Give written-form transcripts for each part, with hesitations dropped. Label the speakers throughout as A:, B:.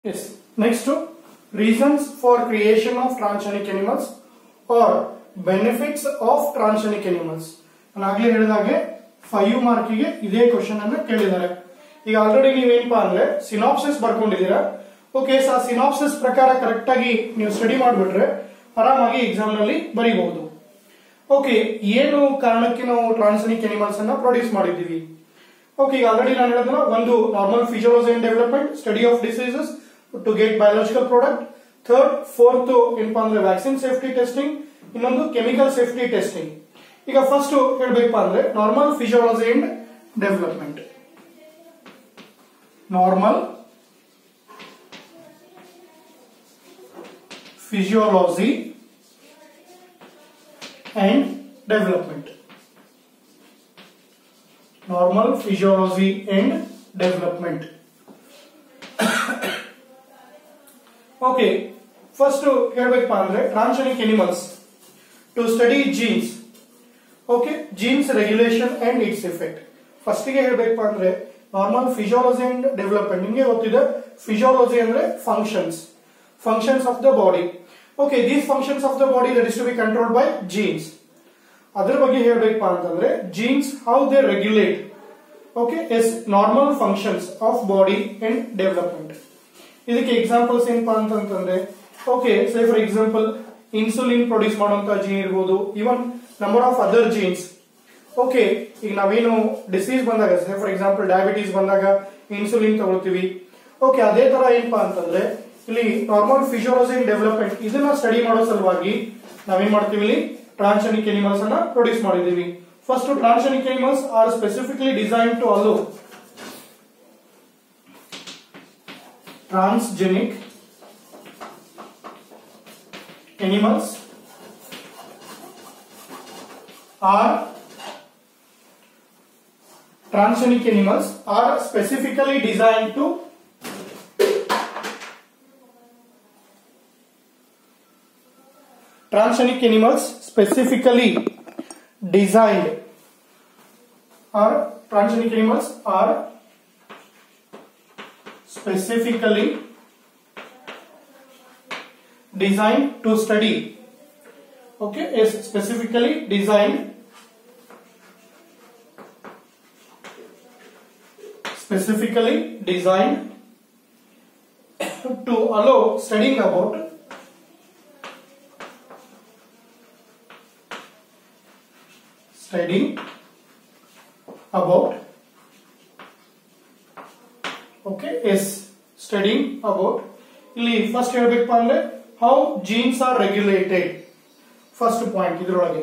A: Yes. Next, reasons for creation of transgenic animals or benefits of transgenic animals. ನಾನು ಆಗಲೇ ಹೇಳಿದಾಗೆ 5 ಮಾರ್ಕಿಗೆ ಇದೇ question ಅನ್ನು ಕೇಳಿದ್ದಾರೆ. ಈಗ ಆಲ್ರೆಡಿ ನೀವೇನಪ್ಪ ಅಂದ್ರೆ ಸಿನಾಪ್ಸಿಸ್ ಬರ್ಕೊಂಡಿದ್ದೀರಾ. ಓಕೆ, ಆ ಸಿನಾಪ್ಸಿಸ್ ಪ್ರಕಾರ ಕರೆಕ್ಟ್ ಆಗಿ ನೀವು ಸ್ಟಡಿ ಮಾಡಿಬಿಟ್ರೆ ಆರಾಮಾಗಿ ಎಕ್ಸಾಮ್ ನಲ್ಲಿ ಬರೀಬಹುದು. ಓಕೆ, ಏನು ಕಾರಣಕ್ಕೆ ನಾವು ಟ್ರಾನ್ಸ್ಜೆನಿಕ್ ಅನಿಮಲ್ಸ್ ಅನ್ನ ಪ್ರೊಡ್ಯೂಸ್ ಮಾಡಿದ್ದೀವಿ? ಓಕೆ, ಈಗ ಆಲ್ರೆಡಿ ನಾನು ಹೇಳಿದ್ರೆ ಒಂದು normal physiology and development, study of diseases to get biological product. Third, fourth ಏನಪ್ಪಾ ಅಂದ್ರೆ ವ್ಯಾಕ್ಸಿನ್ ಸೇಫ್ಟಿ ಟೆಸ್ಟಿಂಗ್, ಇನ್ನೊಂದು ಕೆಮಿಕಲ್ ಸೇಫ್ಟಿ ಟೆಸ್ಟಿಂಗ್. ಈಗ ಫಸ್ಟ್ ಹೇಳ್ಬೇಕಪ್ಪ ಅಂದ್ರೆ normal physiology and development. Normal physiology and development. Normal physiology and development. Okay, first ಹೇಳ್ಬೇಕಪ್ಪ ಅಂದ್ರೆ transgenic animals to study genes. Okay, genes regulation and its effect. First ಗೆ ಹೇಳ್ಬೇಕಪ್ಪ ಅಂದ್ರೆ normal physiology and development. ನಿಮಗೆ ಗೊತ್ತಿದೆ physiology ಅಂದ್ರೆ functions of the body. Okay, these functions of the body that is to be controlled by genes. ಅದರ ಬಗ್ಗೆ ಹೇಳಬೇಕಪ್ಪ ಅಂತಂದ್ರೆ genes how they regulate, okay, is normal functions of body and development. ಇದಕ್ಕೆ examples ಏನಪ್ಪಾ ಅಂತಂದ್ರೆ okay, say for example insulin produce ಮಾಡುವಂತ gene ಇರಬಹುದು, even number of other genes. Okay, ಈಗ ನಾವೇನು ಡಿಸೀಸ್ ಬಂದಾಗ, ಸೇ ಫಾರ್ ಎಕ್ಸಾಂಪಲ್ ಡಯಾಬಿಟೀಸ್ ಬಂದಾಗ insulin ತಗೊಳ್ತೀವಿ. ಓಕೆ, ಅದೇ ತರ ಏನಪ್ಪಾ ಅಂತಂದ್ರೆ ಇಲ್ಲಿ ನಾರ್ಮಲ್ ಫಿಸಿಯೋಲಜಿ ಅಂಡ್ ಡೆವಲಪ್ಮೆಂಟ್ ಇದನ್ನ ಸ್ಟಡಿ ಮಾಡೋ ಸಲುವಾಗಿ ನಾವೇನ್ ಮಾಡ್ತೀವಿ, ಇಲ್ಲಿ ಟ್ರಾನ್ಸ್ಜೆನಿಕ್ ಅನಿಮಲ್ಸ್ ಅನ್ನ ಪ್ರೊಡ್ಯೂಸ್ ಮಾಡಿದೀವಿ. First, transgenic animals are specifically design to allow transgenic animals are specifically designed to transgenic animals specifically designed to study. Okay, is specifically designed to allow studying about okay, is studying about ಇಲ್ಲಿ first ಹೇಳಬೇಕಪ್ಪ ಅಂದ್ರೆ how genes are regulated. First point ಇದರೊಳಗೆ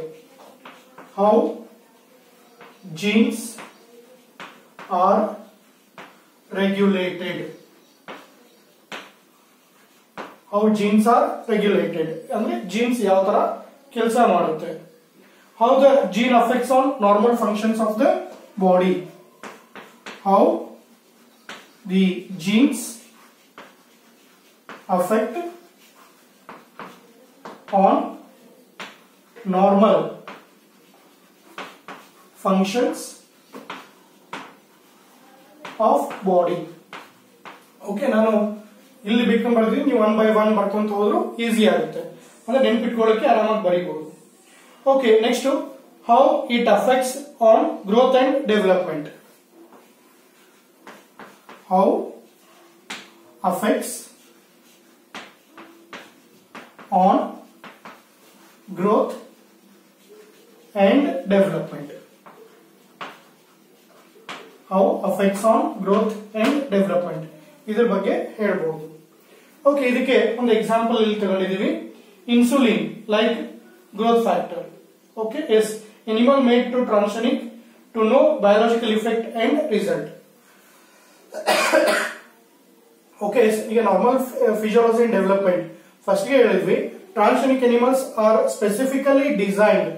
A: how genes are regulated. ಅಂದ್ರೆ jeans ಯಾವ ತರ ಕೆಲಸ ಮಾಡುತ್ತೆ. How the gene affects on normal functions of the body. How the genes affect on normal functions of body. Okay, ನಾನು ಇಲ್ಲಿ ಬೇಕಂತ ಬರ್ತೀನಿ, ನೀವು 1 by 1 ಬರ್ಕೊಂತ ಹೋದ್ರು ಈಸಿ ಆಗುತ್ತೆ, ಅಂದ್ರೆ ನೆನಪಿಟ್ಕೊಳ್ಳೋಕೆ ಆರಾಮಾಗಿ ಬರೀಬಹುದು. Okay, next, how it affects on growth and development. How affects on growth and development. How affects on growth and development. ಇದರ ಬಗ್ಗೆ ಹೇಳಬಹುದು. ಓಕೆ, ಇದಕ್ಕೆ ಒಂದು ಎಕ್ಸಾಂಪಲ್ ಇಲ್ಲಿ ತಗೊಂಡಿದ್ದೀವಿ. Insulin like growth factor. Okay, is animal made to transgenic to know biological effect and result. Okay, ಈಗ normal physiology and development first ಗೆ ಹೇಳಿದ್ವಿ transgenic animals are specifically designed.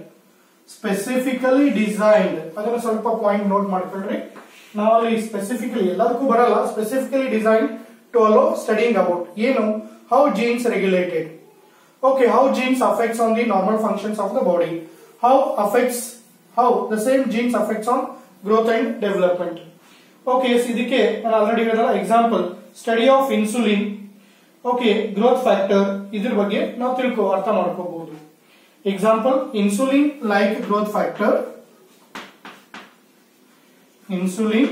A: ಅದನ್ನ ಸ್ವಲ್ಪ ಪಾಯಿಂಟ್ ನೋಟ್ ಮಾಡ್ಕೊಳ್ರಿ. ನಾವು ಅಲ್ಲಿ ಸ್ಪೆಸಿಫಿಕಲಿ ಎಲ್ಲದಕ್ಕೂ ಬರಲ್ಲ, specifically designed to allow studying about ಏನು how genes regulated. Okay, how genes affects on the normal functions of the body. How the same genes affects on growth and development. Okay, so ಇದಕ್ಕೆ ನಾನು already ಹೇಳಿದ example study of insulin okay growth factor ಇದ್ರ ಬಗ್ಗೆ ನಾವು ಅರ್ಥ ಮಾಡ್ಕೋಬಹುದು. Example insulin like growth factor, insulin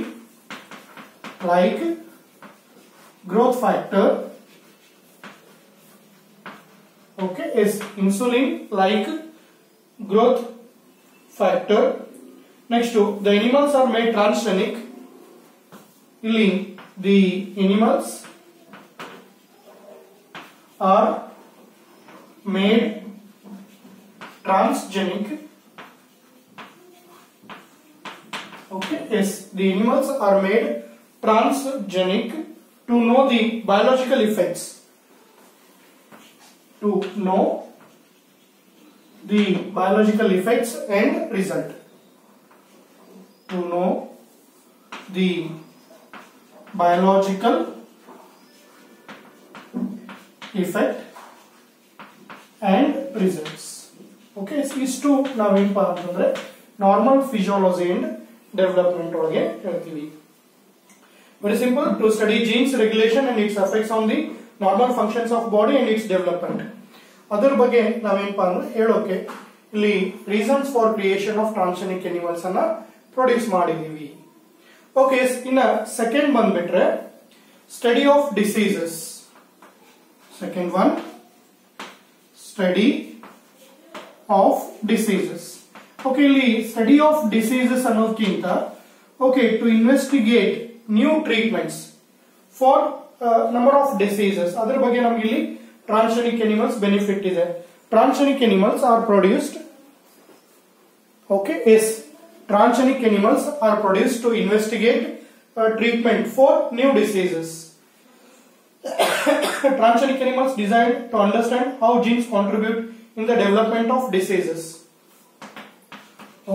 A: like growth factor. Okay, is insulin like growth factor. Next the animals are made transgenic. ಇಲ್ಲಿ the animals are made transgenic. Okay, yes, the animals are made transgenic to know the biological effects. To know the biological effects and result. To know the biological effect and results. Okay, ಇಷ್ಟು ನಾವೇನಪ್ಪ ಅಂತಂದ್ರೆ normal physiology and development ಒಳಗೆ ಹೇಳ್ತೀವಿ. Very simple, to study genes regulation and its effects on the normal functions of body and its development. ಅದರ ಬಗ್ಗೆ ನಾವೇನಪ್ಪ ಅಂದ್ರೆ ಹೇಳೋಕೆ ಇಲ್ಲಿ reasons for creation of transgenic animals ಅನ್ನ ಪ್ರೊಡ್ಯೂಸ್ ಮಾಡಿದೀವಿ. ಓಕೆ, ಇನ್ನ ಸೆಕೆಂಡ್ ಬಂದ್ಬಿಟ್ರೆ study of diseases. Second one study of diseases. Okay, ಇಲ್ಲಿ ಸ್ಟಡಿ ಆಫ್ ಡಿಸೀಸಸ್ ಅನ್ನೋದಕ್ಕಿಂತ okay to investigate new treatments for number of diseases. ಅದರ ಬಗ್ಗೆ ನಮಗೆ ಇಲ್ಲಿ ಟ್ರಾನ್ಸ್ಜೆನಿಕ್ ಅನಿಮಲ್ಸ್ ಬೆನಿಫಿಟ್ ಇದೆ. Transgenic animals are produced. Okay, yes, transgenic animals are produced to investigate treatment for new diseases. Transgenic animals designed to understand how genes contribute in the development of diseases.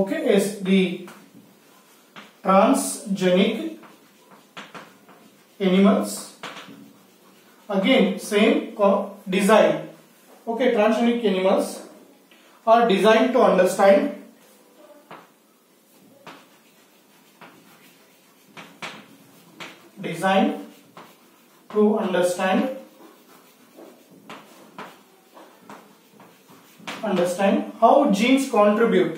A: Okay, yes, the transgenic animals again same design. Okay, transgenic animals are designed to understand how genes contribute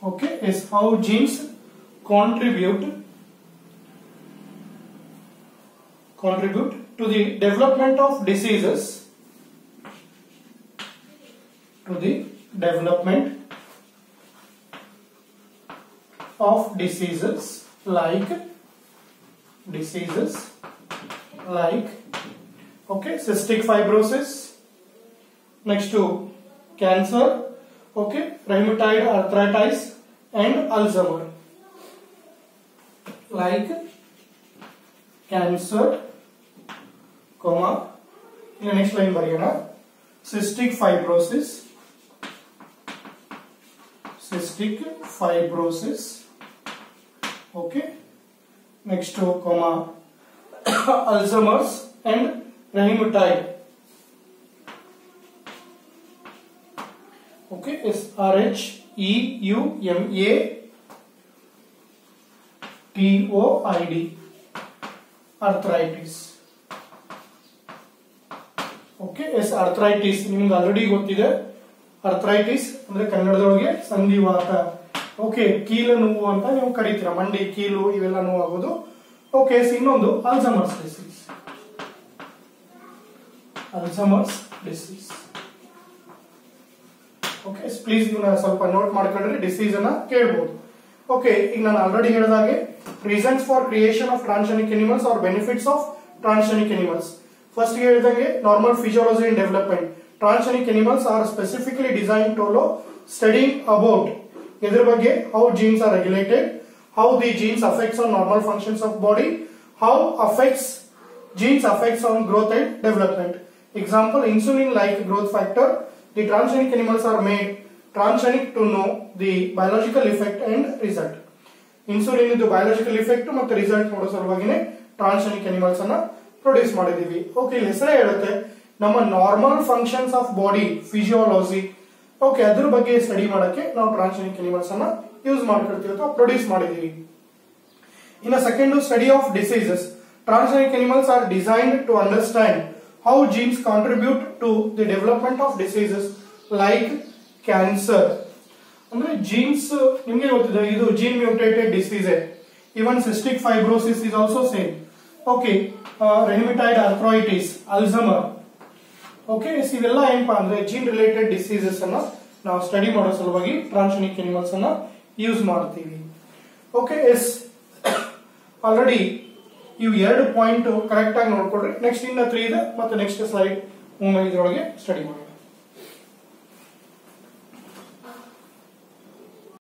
A: okay, is how genes contribute to the development of diseases, like okay, cystic fibrosis, next to cancer, okay, rheumatoid arthritis and Alzheimer. Like cancer, comma, in the next line bariyana, cystic fibrosis, okay, next to comma, Alzheimer's and rheumatoid. Okay, is RHEUMATOID, arthritis. Okay, is arthritis ನಿಮಗೆ already ಗೊತ್ತಿದೆ. arthritis ಅಂದ್ರೆ ಕನ್ನಡದೊಳಗೆ ಸಂಧಿವಾತ. Okay, ಕೀಲು ನೋವು ಅಂತ ನೀವು ಕರೀತೀರಾ, ಮಂಡಿ ಕೀಲು ಇವೆಲ್ಲ ನೋವು ಆಗೋದು. ಓಕೆ, ಇನ್ನೊಂದು ಅಲ್ಝೈಮರ್ಸ್ ಡಿಸೀಸ್. ಓಕೆ, ಪ್ಲೀಸ್ ಇವನ್ನ ಸ್ವಲ್ಪ ನೋಟ್ ಮಾಡ್ಕೊಂಡ್ರೆ ಡಿಸೀಸ್ ಅನ್ನ ಕೇಳಬಹುದು. ಓಕೆ, ಈಗ ನಾನು ಆಲ್ರೆಡಿ ಹೇಳಿದಾಗೆ reasons for creation of transgenic animals are benefits of transgenic animals. First ಹೇಳಿದಂಗೆ normal physiology and development. Transgenic animals are specifically design to studying about ಇದ್ರ ಬಗ್ಗೆ how genes are regulated, how the genes affects on normal functions of body, how genes affects on growth and development. Example, insulin like growth factor. The transgenic animals are made transgenic to know the biological effect and result. Insulin is the biological effect ಮತ್ತು result ನೋಡೋ ಸಲುವಾಗಿನೇ transgenic animals ಅನ್ನ produce ಮಾಡಿದೀವಿ. Okay, ಇಲ್ಲಿ ಹೆಸರೇ ಹೇಳುತ್ತೆ ನಮ್ಮ normal functions of body physiology okay ಅದ್ರ ಬಗ್ಗೆ ಸ್ಟಡಿ ಮಾಡಕ್ಕೆ ನಾವು ಟ್ರಾನ್ಸ್ಜೆನಿಕ್ ಅನಿಮಲ್ಸ್ ಅನ್ನ ಯೂಸ್ ಮಾಡ್ಕೊಳ್ತೀವಿ ಅಥವಾ ಪ್ರೊಡ್ಯೂಸ್ ಮಾಡಿದೀವಿ. ಇನ್ನು second study of diseases. Transgenic animals are designed to understand how genes contribute to the development of diseases like cancer. ಅಂದ್ರೆ ಜೀನ್ಸ್ ನಿಮ್ಗೆ ಗೊತ್ತಿದೆ, ಇದು gene mutated disease. Even cystic fibrosis is also same. Okay, rheumatoid arthritis, Alzheimer. Okay, ಇವೆಲ್ಲ ಏನಪ್ಪಾ ಅಂದ್ರೆ gene related diseases ಅನ್ನ ನಾವು study ಮಾಡೋ ಸಲುವಾಗಿ ಟ್ರಾನ್ಸ್ಜೆನಿಕ್ ಅನಿಮಲ್ಸ್ ಅನ್ನ ಯೂಸ್ ಮಾಡ್ತೀವಿ. ಓಕೆ, ಎಸ್ ಆಲ್ರೆಡಿ ಇವು 2 ಪಾಯಿಂಟ್ ಕರೆಕ್ಟ್ ಆಗಿ ನೋಡ್ಕೊಡ್ರಿ. ನೆಕ್ಸ್ಟ್ ಇನ್ನ 3 ಇದೆ, ಮತ್ತೆ ನೆಕ್ಸ್ಟ್ ಸ್ಲೈಡ್ ಇದ್ರೊಳಗೆ ಸ್ಟಡಿ ಮಾಡೋಣ.